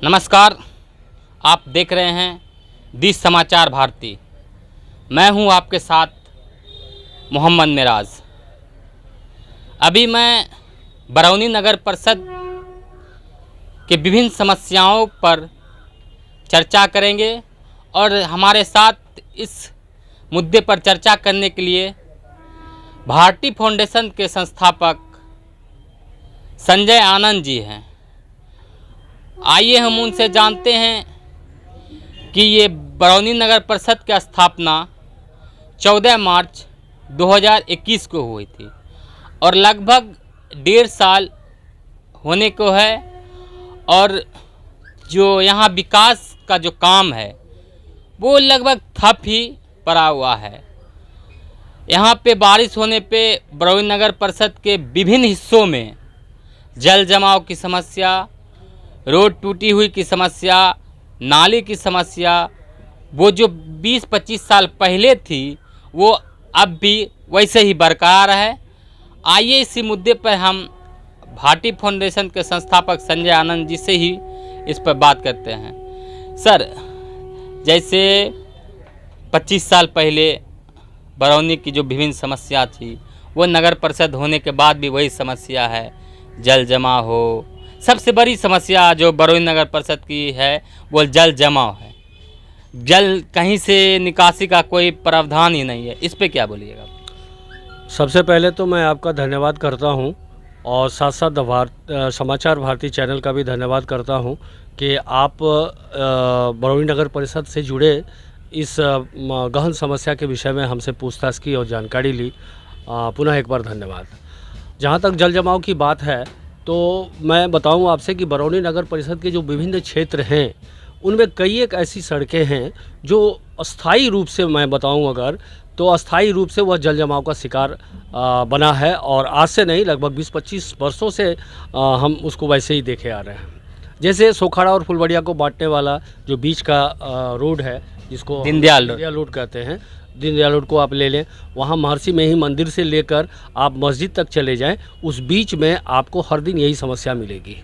नमस्कार, आप देख रहे हैं दी समाचार भारती। मैं हूं आपके साथ मोहम्मद मिराज। अभी मैं बरौनी नगर परिषद के विभिन्न समस्याओं पर चर्चा करेंगे और हमारे साथ इस मुद्दे पर चर्चा करने के लिए भारती फाउंडेशन के संस्थापक संजय आनंद जी हैं। आइए हम उनसे जानते हैं कि ये बरौनी नगर परिषद की स्थापना 14 मार्च 2021 को हुई थी और लगभग 1.5 साल होने को है और जो यहाँ विकास का जो काम है वो लगभग ठप ही पड़ा हुआ है। यहाँ पे बारिश होने पे बरौनी नगर परिषद के विभिन्न हिस्सों में जल जमाव की समस्या, रोड टूटी हुई की समस्या, नाली की समस्या, वो जो 20-25 साल पहले थी वो अब भी वैसे ही बरकरार है। आइए इसी मुद्दे पर हम भारती फाउंडेशन के संस्थापक संजय आनंद जी से ही इस पर बात करते हैं। सर, जैसे 25 साल पहले बरौनी की जो विभिन्न समस्या थी वो नगर परिषद होने के बाद भी वही समस्या है, जल जमाव हो। सबसे बड़ी समस्या जो बरौनी नगर परिषद की है वो जल जमाव है। जल कहीं से निकासी का कोई प्रावधान ही नहीं है, इस पे क्या बोलिएगा? सबसे पहले तो मैं आपका धन्यवाद करता हूं और साथ साथ समाचार भारती चैनल का भी धन्यवाद करता हूं कि आप बरौनी नगर परिषद से जुड़े इस गहन समस्या के विषय में हमसे पूछताछ की और जानकारी ली। पुनः एक बार धन्यवाद। जहां तक जल जमाव की बात है तो मैं बताऊं आपसे कि बरौनी नगर परिषद के जो विभिन्न क्षेत्र हैं उनमें कई एक ऐसी सड़कें हैं जो अस्थाई रूप से, मैं बताऊं अगर तो अस्थाई रूप से वह जल जमाव का शिकार बना है और आज से नहीं, लगभग 20-25 वर्षों से हम उसको वैसे ही देखे आ रहे हैं। जैसे सोखाड़ा और फुलवड़िया को बांटने वाला जो बीच का रोड है जिसको दीनदयाल रोड कहते हैं, दीनदयाल रोड को आप ले लें, वहाँ महर्षि में ही मंदिर से लेकर आप मस्जिद तक चले जाएं, उस बीच में आपको हर दिन यही समस्या मिलेगी।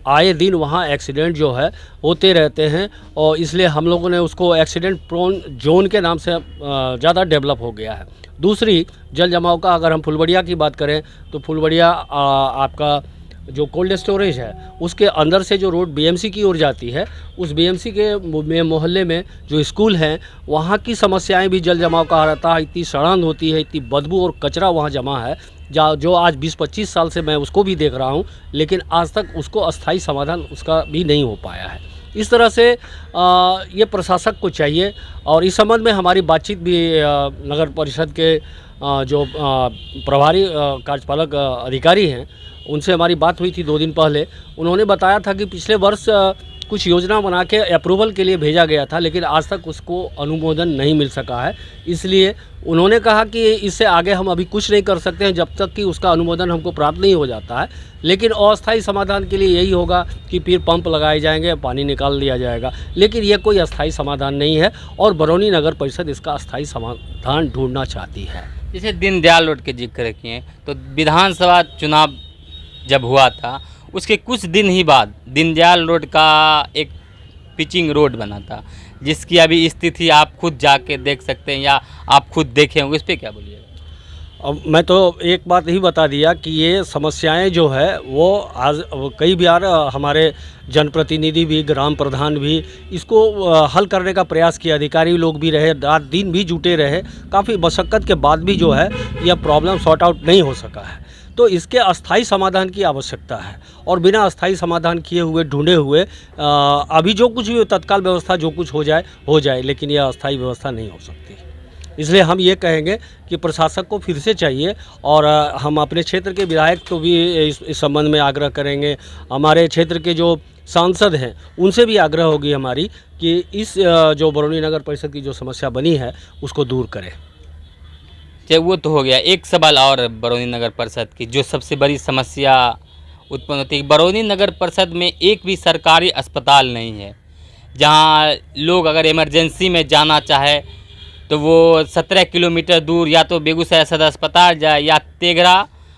आए दिन वहाँ एक्सीडेंट जो है होते रहते हैं और इसलिए हम लोगों ने उसको एक्सीडेंट प्रोन जोन के नाम से ज़्यादा डेवलप हो गया है। दूसरी, जल जमाव का अगर हम फुलवड़िया की बात करें तो फुलवड़िया आपका जो कोल्ड स्टोरेज है उसके अंदर से जो रोड बीएमसी की ओर जाती है, उस बीएमसी के मोहल्ले में जो स्कूल हैं वहाँ की समस्याएं भी जल जमाव का रहता है। इतनी सड़न होती है, इतनी बदबू और कचरा वहाँ जमा है जो आज 20-25 साल से मैं उसको भी देख रहा हूँ, लेकिन आज तक उसको अस्थाई समाधान उसका भी नहीं हो पाया है। इस तरह से ये प्रशासक को चाहिए और इस संबंध में हमारी बातचीत भी नगर परिषद के जो प्रभारी कार्यपालक अधिकारी हैं उनसे हमारी बात हुई थी 2 दिन पहले। उन्होंने बताया था कि पिछले वर्ष कुछ योजना बना के अप्रूवल के लिए भेजा गया था, लेकिन आज तक उसको अनुमोदन नहीं मिल सका है। इसलिए उन्होंने कहा कि इससे आगे हम अभी कुछ नहीं कर सकते हैं जब तक कि उसका अनुमोदन हमको प्राप्त नहीं हो जाता है, लेकिन अस्थायी समाधान के लिए यही होगा कि फिर पंप लगाए जाएंगे, पानी निकाल दिया जाएगा, लेकिन यह कोई अस्थायी समाधान नहीं है और बरौनी नगर परिषद इसका अस्थायी समाधान ढूंढना चाहती है। जैसे दीनदयाल रोड के जिक्र किए तो विधानसभा चुनाव जब हुआ था उसके कुछ दिन ही बाद दीनदयाल रोड का एक पिचिंग रोड बना था, जिसकी अभी स्थिति आप खुद जाके देख सकते हैं या आप खुद देखे होंगे, इस पर क्या बोलिएगा? अब मैं तो एक बात ही बता दिया कि ये समस्याएं जो है वो आज कई बार हमारे जनप्रतिनिधि भी, ग्राम प्रधान भी इसको हल करने का प्रयास किया, अधिकारी लोग भी रहे, रात दिन भी जुटे रहे, काफ़ी मशक्क़त के बाद भी जो है यह प्रॉब्लम सॉर्ट आउट नहीं हो सका है। तो इसके अस्थाई समाधान की आवश्यकता है और बिना अस्थाई समाधान किए हुए, ढूंढे हुए अभी जो कुछ भी तत्काल व्यवस्था जो कुछ हो जाए, लेकिन यह अस्थाई व्यवस्था नहीं हो सकती। इसलिए हम ये कहेंगे कि प्रशासक को फिर से चाहिए और हम अपने क्षेत्र के विधायक को भी इस संबंध में आग्रह करेंगे। हमारे क्षेत्र के जो सांसद हैं उनसे भी आग्रह होगी हमारी कि इस जो बरौनी नगर परिषद की जो समस्या बनी है उसको दूर करें। चाहे वो तो हो गया। एक सवाल और बरौनी नगर परिषद की जो सबसे बड़ी समस्या उत्पन्न होती है, बरौनी नगर परिषद में एक भी सरकारी अस्पताल नहीं है। जहाँ लोग अगर इमरजेंसी में जाना चाहे तो वो 17 किलोमीटर दूर या तो बेगूसराय सदर अस्पताल जाए या तेघड़ा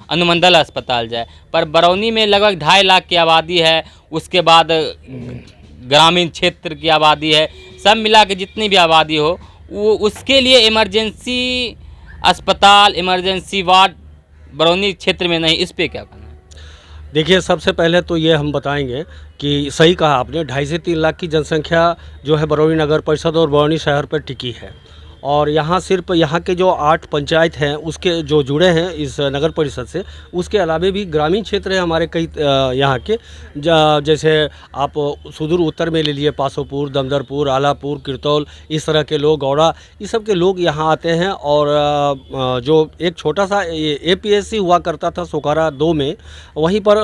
अनुमंडल अस्पताल जाए। पर बरौनी में लगभग 2.5 लाख की आबादी है, उसके बाद ग्रामीण क्षेत्र की आबादी है, सब मिला के जितनी भी आबादी हो, वो उसके लिए इमरजेंसी अस्पताल, इमरजेंसी वार्ड बरौनी क्षेत्र में नहीं, इस पे क्या कहना है? देखिए, सबसे पहले तो ये हम बताएंगे कि सही कहा आपने, 2.5 से 3 लाख की जनसंख्या जो है बरौनी नगर परिषद और बरौनी शहर पर टिकी है। और यहाँ सिर्फ यहाँ के जो 8 पंचायत हैं उसके जो जुड़े हैं इस नगर परिषद से, उसके अलावा भी ग्रामीण क्षेत्र है हमारे कई यहाँ के, जैसे आप सुदूर उत्तर में ले लिए पासोपुर, दमदरपुर, आलापुर, किरतौल, इस तरह के लोग, गौड़ा, इस सब के लोग यहाँ आते हैं। और जो एक छोटा सा APSC हुआ करता था सोकारा 2 में, वहीं पर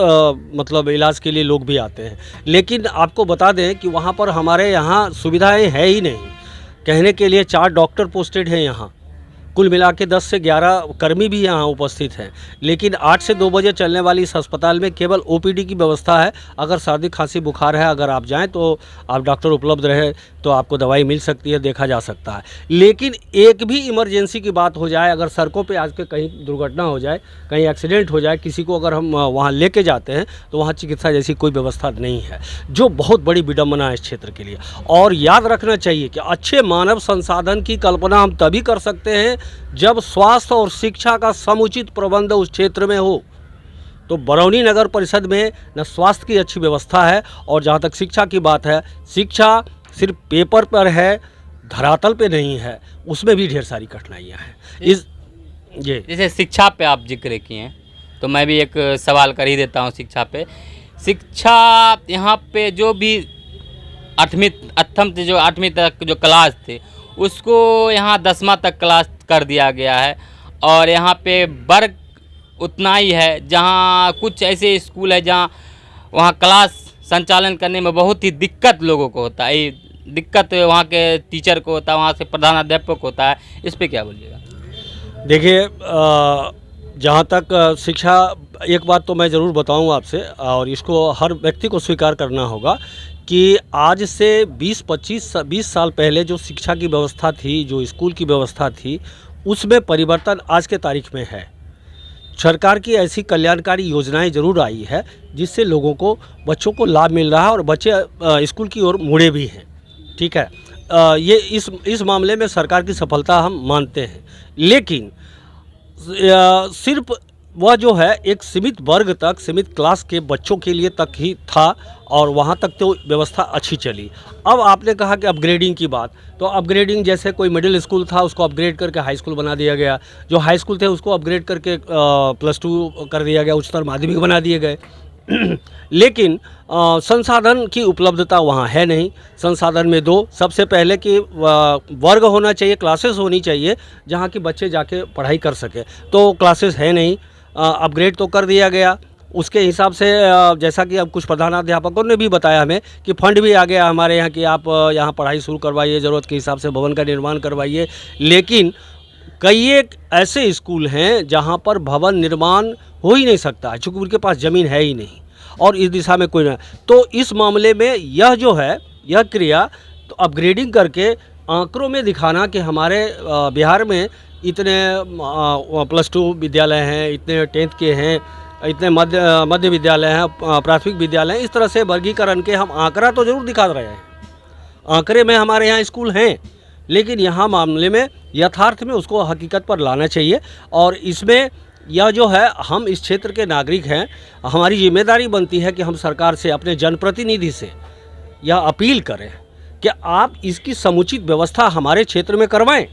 मतलब इलाज के लिए लोग भी आते हैं। लेकिन आपको बता दें कि वहाँ पर हमारे यहाँ सुविधाएँ है ही नहीं। कहने के लिए 4 डॉक्टर पोस्टेड हैं यहाँ, कुल मिला के 10 से 11 कर्मी भी यहाँ उपस्थित हैं। लेकिन 8 से 2 बजे चलने वाली इस अस्पताल में केवल OPD की व्यवस्था है। अगर सर्दी खांसी बुखार है, अगर आप जाएं तो आप डॉक्टर उपलब्ध रहे तो आपको दवाई मिल सकती है, देखा जा सकता है। लेकिन एक भी इमरजेंसी की बात हो जाए, अगर सड़कों पे आज के कहीं दुर्घटना हो जाए, कहीं एक्सीडेंट हो जाए, किसी को अगर हम वहाँ लेके जाते हैं तो वहाँ चिकित्सा जैसी कोई व्यवस्था नहीं है, जो बहुत बड़ी विडम्बना है इस क्षेत्र के लिए। और याद रखना चाहिए कि अच्छे मानव संसाधन की कल्पना हम तभी कर सकते हैं जब स्वास्थ्य और शिक्षा का समुचित प्रबंध उस क्षेत्र में हो। तो बरौनी नगर परिषद में न स्वास्थ्य की अच्छी व्यवस्था है, और जहाँ तक शिक्षा की बात है, शिक्षा सिर्फ पेपर पर है, धरातल पे नहीं है, उसमें भी ढेर सारी कठिनाइयाँ हैं। जैसे शिक्षा पे आप जिक्र किए हैं, तो मैं भी एक सवाल कर ही देता हूँ शिक्षा पे। शिक्षा यहाँ पे जो भी 8वीं तक जो क्लास थे, उसको यहाँ 10वां तक क्लास कर दिया गया है। और यहाँ पे वर्ग उतना ही है, जहाँ कुछ ऐसे स्कूल है जहाँ वहाँ क्लास संचालन करने में बहुत ही दिक्कत लोगों को होता है, दिक्कत वहाँ के टीचर को होता है, वहाँ से प्रधानाध्यापक होता है। इस पे क्या बोलिएगा? देखिए, जहाँ तक शिक्षा, एक बात तो मैं ज़रूर बताऊँ आपसे, और इसको हर व्यक्ति को स्वीकार करना होगा कि आज से 20 साल पहले जो शिक्षा की व्यवस्था थी, जो स्कूल की व्यवस्था थी, उसमें परिवर्तन आज के तारीख में है। सरकार की ऐसी कल्याणकारी योजनाएं ज़रूर आई है जिससे लोगों को, बच्चों को लाभ मिल रहा है, और बच्चे स्कूल की ओर मुड़े भी हैं। ठीक है, ये इस मामले में सरकार की सफलता हम मानते हैं। लेकिन सिर्फ वह जो है एक सीमित वर्ग तक, सीमित क्लास के बच्चों के लिए तक ही था, और वहाँ तक तो व्यवस्था अच्छी चली। अब आपने कहा कि अपग्रेडिंग की बात, तो अपग्रेडिंग जैसे कोई मिडिल स्कूल था उसको अपग्रेड करके हाई स्कूल बना दिया गया, जो हाई स्कूल थे उसको अपग्रेड करके +2 कर दिया गया, उच्चतर माध्यमिक बना दिए गए। लेकिन संसाधन की उपलब्धता वहाँ है नहीं। संसाधन में 2, सबसे पहले कि वर्ग होना चाहिए, क्लासेस होनी चाहिए जहाँ कि बच्चे जाके पढ़ाई कर सके, तो क्लासेस है नहीं। अपग्रेड तो कर दिया गया, उसके हिसाब से जैसा कि अब कुछ प्रधानाध्यापकों ने भी बताया हमें कि फंड भी आ गया हमारे यहाँ कि आप यहाँ पढ़ाई शुरू करवाइए, ज़रूरत के हिसाब से भवन का निर्माण करवाइए। लेकिन कई एक ऐसे स्कूल हैं जहाँ पर भवन निर्माण हो ही नहीं सकता, चूँकि उनके पास ज़मीन है ही नहीं, और इस दिशा में कोई नहीं। तो इस मामले में यह जो है, यह क्रिया तो अपग्रेडिंग करके आंकड़ों में दिखाना कि हमारे बिहार में इतने +2 विद्यालय हैं, इतने 10th के हैं, इतने मध्य विद्यालय हैं, प्राथमिक विद्यालय हैं, इस तरह से वर्गीकरण के हम आंकड़ा तो ज़रूर दिखा रहे हैं, आंकड़े में हमारे यहाँ स्कूल हैं, लेकिन यहाँ मामले में यथार्थ में उसको हकीकत पर लाना चाहिए। और इसमें यह जो है, हम इस क्षेत्र के नागरिक हैं, हमारी जिम्मेदारी बनती है कि हम सरकार से, अपने जनप्रतिनिधि से यह अपील करें कि आप इसकी समुचित व्यवस्था हमारे क्षेत्र में करवाएं।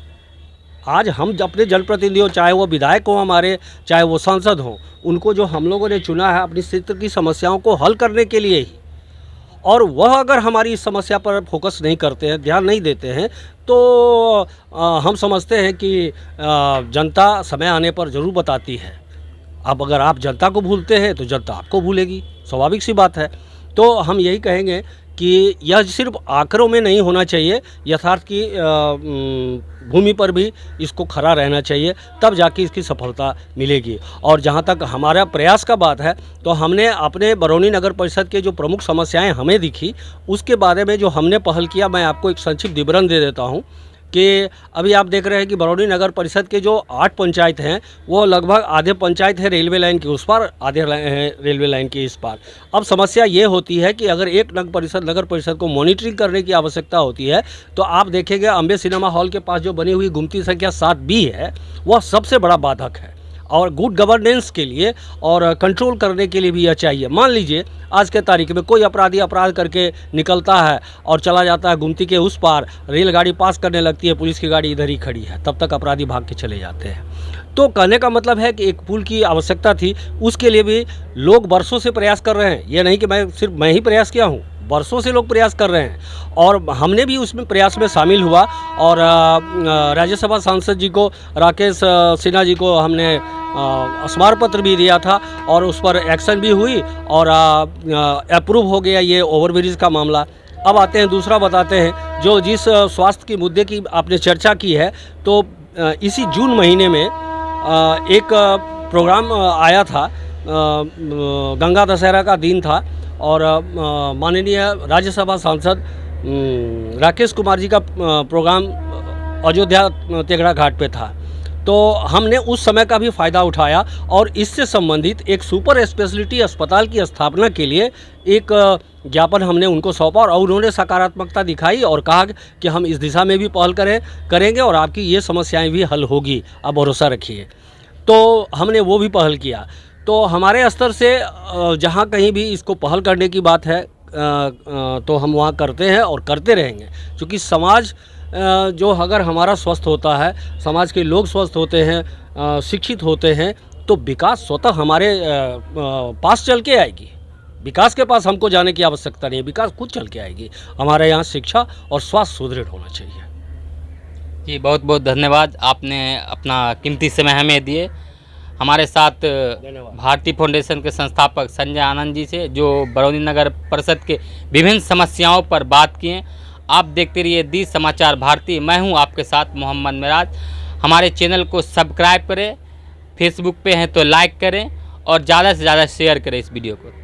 आज हम अपने जनप्रतिनिधि हो, चाहे वो विधायक हो हमारे, चाहे वो सांसद हों, उनको जो हम लोगों ने चुना है अपनी क्षेत्र की समस्याओं को हल करने के लिए ही, और वह अगर हमारी इस समस्या पर फोकस नहीं करते हैं, ध्यान नहीं देते हैं, तो हम समझते हैं कि जनता समय आने पर ज़रूर बताती है। अब अगर आप जनता को भूलते हैं तो जनता आपको भूलेगी, स्वाभाविक सी बात है। तो हम यही कहेंगे कि यह सिर्फ आंकड़ों में नहीं होना चाहिए, यथार्थ की भूमि पर भी इसको खड़ा रहना चाहिए, तब जाके इसकी सफलता मिलेगी। और जहाँ तक हमारा प्रयास का बात है, तो हमने अपने बरौनी नगर परिषद के जो प्रमुख समस्याएं हमें दिखी, उसके बारे में जो हमने पहल किया, मैं आपको एक संक्षिप्त विवरण दे देता हूँ कि अभी आप देख रहे हैं कि बरौनी नगर परिषद के जो 8 पंचायत हैं वो लगभग आधे पंचायत है रेलवे लाइन के उस पार, आधे हैं रेलवे लाइन के इस पार। अब समस्या ये होती है कि अगर एक नगर परिषद को मॉनिटरिंग करने की आवश्यकता होती है तो आप देखेंगे अम्बे सिनेमा हॉल के पास जो बनी हुई गुमती संख्या 7B है वह सबसे बड़ा बाधक है, और गुड गवर्नेंस के लिए और कंट्रोल करने के लिए भी यह चाहिए। मान लीजिए आज के तारीख में कोई अपराधी अपराध करके निकलता है और चला जाता है गुमती के उस पार, रेलगाड़ी पास करने लगती है, पुलिस की गाड़ी इधर ही खड़ी है, तब तक अपराधी भाग के चले जाते हैं। तो कहने का मतलब है कि एक पुल की आवश्यकता थी, उसके लिए भी लोग बरसों से प्रयास कर रहे हैं। ये नहीं कि सिर्फ मैं ही प्रयास किया हूँ, बरसों से लोग प्रयास कर रहे हैं और हमने भी उसमें प्रयास में शामिल हुआ। और राज्यसभा सांसद जी को, राकेश सिन्हा जी को हमने स्मारक पत्र भी दिया था और उस पर एक्शन भी हुई और अप्रूव हो गया ये ओवरब्रिज का मामला। अब आते हैं दूसरा बताते हैं, जो जिस स्वास्थ्य की मुद्दे की आपने चर्चा की है, तो इसी जून महीने में एक प्रोग्राम आया था, गंगा दशहरा का दिन था और माननीय राज्यसभा सांसद राकेश कुमार जी का प्रोग्राम अयोध्या तेघड़ा घाट पे था। तो हमने उस समय का भी फ़ायदा उठाया और इससे संबंधित एक सुपर स्पेशलिटी अस्पताल की स्थापना के लिए एक ज्ञापन हमने उनको सौंपा और उन्होंने सकारात्मकता दिखाई और कहा कि हम इस दिशा में भी पहल करेंगे और आपकी ये समस्याएं भी हल होगी, आप भरोसा रखिए। तो हमने वो भी पहल किया। तो हमारे स्तर से जहाँ कहीं भी इसको पहल करने की बात है तो हम वहाँ करते हैं और करते रहेंगे, क्योंकि समाज जो अगर हमारा स्वस्थ होता है, समाज के लोग स्वस्थ होते हैं, शिक्षित होते हैं, तो विकास स्वतः हमारे पास चल के आएगी। विकास के पास हमको जाने की आवश्यकता नहीं है, विकास खुद चल के आएगी। हमारे यहाँ शिक्षा और स्वास्थ्य सुदृढ़ होना चाहिए। जी बहुत बहुत धन्यवाद, आपने अपना कीमती समय हमें दिए। हमारे साथ भारती फाउंडेशन के संस्थापक संजय आनंद जी से, जो बरौनी नगर परिषद के विभिन्न समस्याओं पर बात किए। आप देखते रहिए दी समाचार भारती। मैं हूं आपके साथ मोहम्मद मिराज। हमारे चैनल को सब्सक्राइब करें, फेसबुक पे हैं तो लाइक करें और ज़्यादा से ज़्यादा शेयर करें इस वीडियो को।